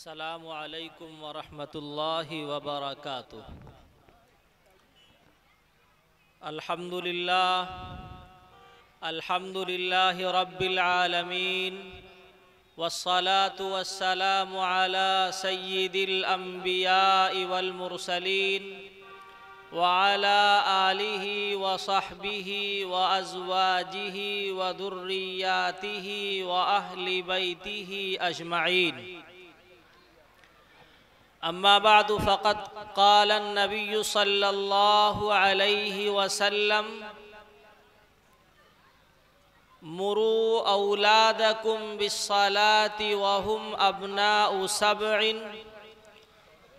अस्सलामु अलैकुम वरहमतुल्लाहि वबरकातुह। अल्हम्दुलिल्लाहि रब्बिल आलमीन वस्सलातु वस्सलामु अला सय्यिदिल अंबियाइ वल मुरसलीन व अला आलिहि व सहबिहि व अज़वाजिहि व दुर्रिय्यातिहि व अहलि बैतिहि अजमईन। अम्मा बादु फ़क़द क़ाल नबिय्यु सल्लल्लाहु अलैहि वसल्लम मुरू औलादकुम बिस्सलाति वहुम अब्नाउ सबइन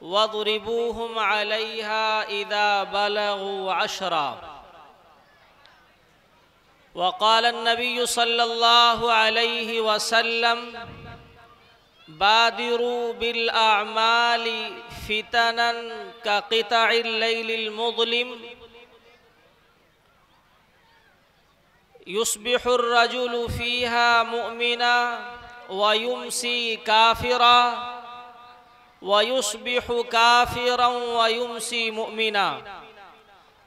वद्रिबूहुम अलैहा इज़ा बलगू अशरा। वक़ाल नबिय्यु सल्लल्लाहु अलैहि वसल्लम बादिरू बिल आमाली फितनन का क़िताइल लैलिल मुज़लिम युस्बिहुर रजुलु फ़ीहा मुअमिना व युमसी काफ़िरा व युस्बिहु काफ़िरन व युमसी मुअमिना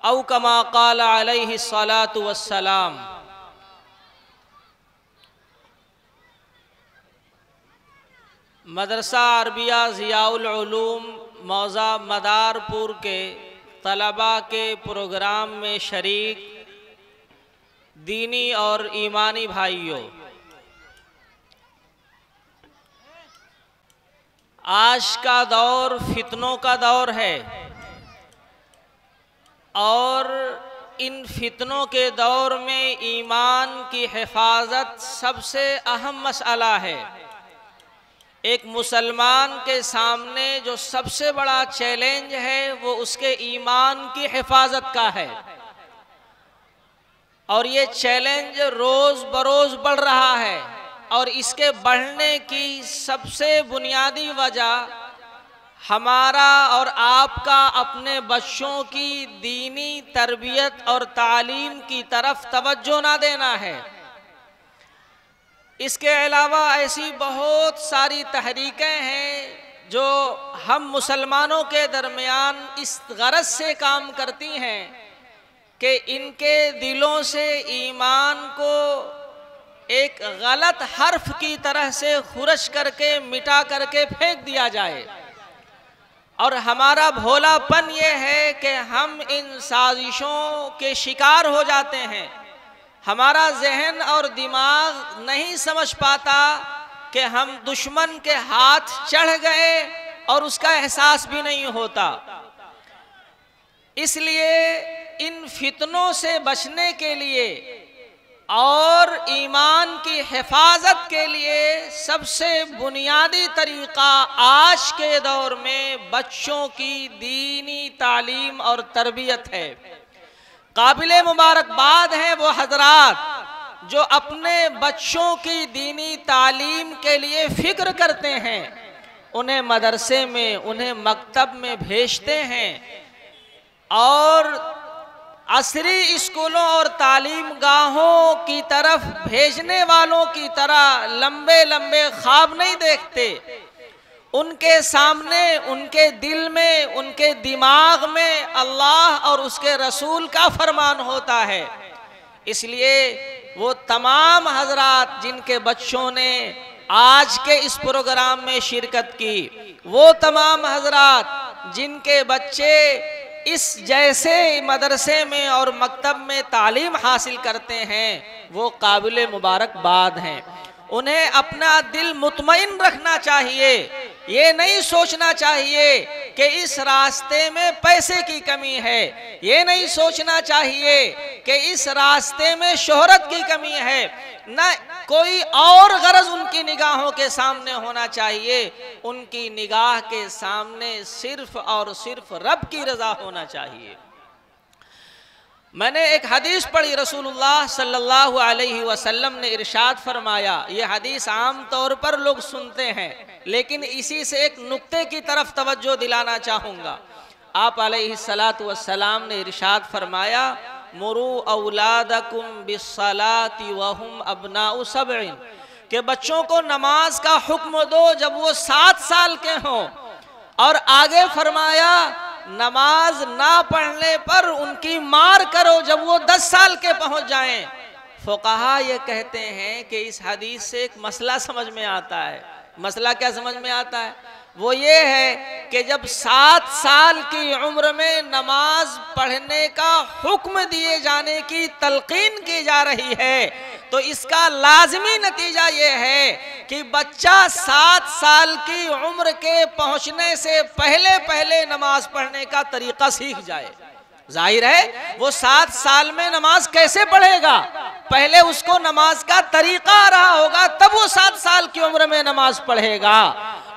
औ कमा क़ाल अलैहि सलातु वस्सलाम। मदरसा अरबिया ज़ियाउल उलूम मौज़ा मदारपुर के तलबा के प्रोग्राम में शरीक दीनी और ईमानी भाइयों, आज का दौर फितनों का दौर है और इन फितनों के दौर में ईमान की हिफाजत सबसे अहम मसला है। एक मुसलमान के सामने जो सबसे बड़ा चैलेंज है वो उसके ईमान की हिफाजत का है और ये चैलेंज रोज़ बरोज़ बढ़ रहा है और इसके बढ़ने की सबसे बुनियादी वजह हमारा और आपका अपने बच्चों की दीनी तरबियत और तालीम की तरफ तवज्जो ना देना है। इसके अलावा ऐसी बहुत सारी तहरीकें हैं जो हम मुसलमानों के दरमियान इस गरज से काम करती हैं कि इनके दिलों से ईमान को एक गलत हर्फ की तरह से खुरश करके मिटा करके फेंक दिया जाए। और हमारा भोलापन ये है कि हम इन साजिशों के शिकार हो जाते हैं। हमारा जहन और दिमाग नहीं समझ पाता कि हम दुश्मन के हाथ चढ़ गए और उसका एहसास भी नहीं होता। इसलिए इन फितनों से बचने के लिए और ईमान की हिफाजत के लिए सबसे बुनियादी तरीक़ा आज के दौर में बच्चों की दीनी तालीम और तरबियत है। काबिले मुबारकबाद हैं वो हजरात जो अपने बच्चों की दीनी तालीम के लिए फ़िक्र करते हैं, उन्हें मदरसे में उन्हें मकतब में भेजते हैं और असरी स्कूलों और तालीम गाहों की तरफ भेजने वालों की तरह लंबे लंबे ख्वाब नहीं देखते। उनके सामने उनके दिल में उनके दिमाग में अल्लाह और उसके रसूल का फरमान होता है। इसलिए वो तमाम हजरात जिनके बच्चों ने आज के इस प्रोग्राम में शिरकत की, वो तमाम हजरात जिनके बच्चे इस जैसे मदरसे में और मकतब में तालीम हासिल करते हैं, वो काबिल मुबारकबाद हैं। उन्हें अपना दिल मुतमईन रखना चाहिए। ये नहीं सोचना चाहिए कि इस रास्ते में पैसे की कमी है, ये नहीं सोचना चाहिए कि इस रास्ते में शोहरत की कमी है, न कोई और गरज उनकी निगाहों के सामने होना चाहिए। उनकी निगाह के सामने सिर्फ और सिर्फ रब की रजा होना चाहिए। मैंने एक हदीस पढ़ी, रसूलुल्लाह सल्लल्लाहु अलैहि वसल्लम ने इरशाद फरमाया। ये हदीस आम तौर पर लोग सुनते हैं, लेकिन इसी से एक नुक्ते की तरफ तवज्जो दिलाना चाहूँगा। आप अलैहिस्सलातु वस्सलाम ने इरशाद फरमाया, मुरू औलादकुम बिस्सलाति वहुम अब्नाउ सबइन कि बच्चों को नमाज का हुक्म दो जब वो 7 साल के हों, और आगे फरमाया नमाज ना पढ़ने पर उनकी मार करो जब वो 10 साल के पहुंच जाएं। फुक़हा ये कहते हैं कि इस हदीस से एक मसला समझ में आता है। मसला क्या समझ में आता है? वो ये है कि जब 7 साल की उम्र में नमाज पढ़ने का हुक्म दिए जाने की तलकीन की जा रही है, तो इसका लाजमी नतीजा ये है कि बच्चा 7 साल की उम्र के पहुंचने से पहले पहले नमाज पढ़ने का तरीका सीख जाए। जाहिर है वो 7 साल में नमाज कैसे पढ़ेगा, पहले उसको नमाज का तरीका आ रहा होगा, तब वो 7 साल की उम्र में नमाज पढ़ेगा।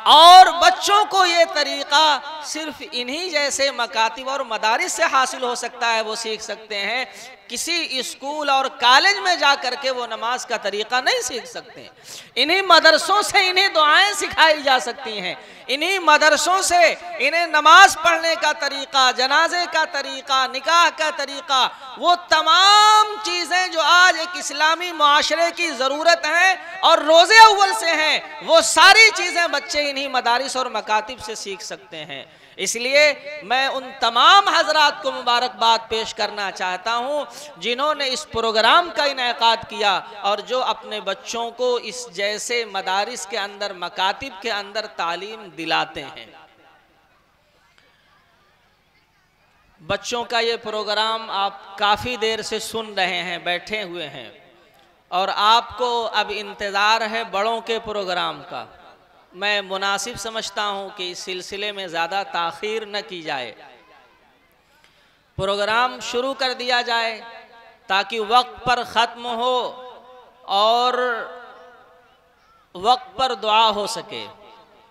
और बच्चों को ये तरीका सिर्फ इन्हीं जैसे मकातिब और मदारिस से हासिल हो सकता है, वो सीख सकते हैं। किसी स्कूल और कॉलेज में जा करके वो नमाज का तरीका नहीं सीख सकते। इन्हीं मदरसों से इन्हें दुआएं सिखाई जा सकती हैं, इन्हीं मदरसों से इन्हें नमाज पढ़ने का तरीका, जनाजे का तरीका, निकाह का तरीका, वो तमाम चीज़ें जो आज एक इस्लामी मुआशरे की ज़रूरत है और रोज़े अव्वल से हैं, वो सारी चीज़ें बच्चे इन्हीं मदारिस और मकातिब से सीख सकते हैं। इसलिए मैं उन तमाम हजरात को मुबारकबाद पेश करना चाहता हूँ जिन्होंने इस प्रोग्राम का इनेकाद किया और जो अपने बच्चों को इस जैसे मदारिस के अंदर, मकातिब के अंदर तालीम दिलाते हैं। बच्चों का ये प्रोग्राम आप काफ़ी देर से सुन रहे हैं, बैठे हुए हैं, और आपको अब इंतज़ार है बड़ों के प्रोग्राम का। मैं मुनासिब समझता हूँ कि इस सिलसिले में ज़्यादा ताख़ीर न की जाए, प्रोग्राम शुरू कर दिया जाए ताकि वक्त पर ख़त्म हो और वक्त पर दुआ हो सके।